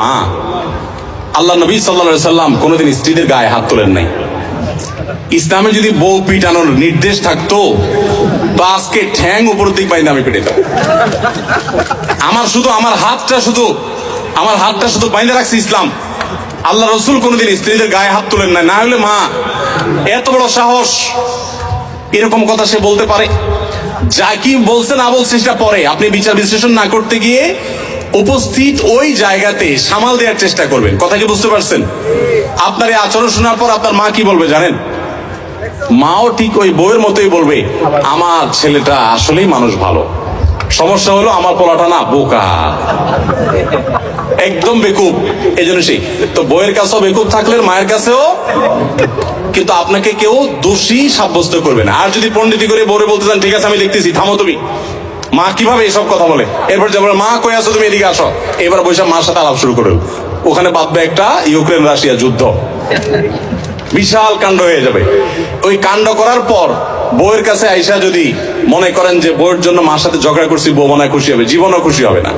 মা, আল্লাহ নবী সাল্লাল্লাহু আলাইহি সাল্লাম কোনোদিন স্ত্রীদের গায়ে হাত তোলেন নাই। ইসলামে যদি বউ পিটানোর নির্দেশ থাকতো তো আজকে ঠ্যাং উপরের দিক বাইন্দা আমি পিটাইতাম। আমার হাতটা শুধু বাইন্দা রাখছে ইসলাম। আল্লাহ রসুল কোনোদিন স্ত্রীদের গায়ে হাত তোলেন নাই। না হলে মা, এত বড় সাহস, এরকম কথা সে বলতে পারে? যা কি বলছে না বলছে সেটা পরে, আপনি বিচার বিশ্লেষণ না করতে গিয়ে উপস্থিত ওই জায়গাতে সামাল দেওয়ার চেষ্টা করবেন। কথা কি বুঝতে পারছেন? আপনার এই আচরণ শোনার পর আপনার মা কি বলবে জানেন? মাও ঠিক ওই বউয়ের মতোই বলবে, আমার ছেলেটা আসলেই মানুষ ভালো, সমস্যা হলো আমার পোলাটা না বোকা, একদম বেকুব। এই জন্য সেই তো বউয়ের কাছেও বেকুব থাকলে মায়ের কাছেও, কিন্তু আপনাকে কেউ দোষী সাব্যস্ত করবে না। আর যদি পণ্ডিতি করে বউরে বলতে চান, ঠিক আছে আমি দেখতেছি, থামো তুমি। মা কিভাবে এসব কথা বলে? এরপর যেমন মা কই আছো তুমি, এদিকে আসো। এবার বৈশাখ মার সাথে আলাপ শুরু করল, ওখানে বাঁধবে একটা ইউক্রেন রাশিয়া যুদ্ধ, বিশাল কাণ্ড হয়ে যাবে। ওই কাণ্ড করার পর বউয়ের কাছে আইসা যদি মনে করেন যে বউয়ের জন্য মার সাথে ঝগড়া করছি, বউ মনে হয় খুশি হবে, জীবনও খুশি হবে না।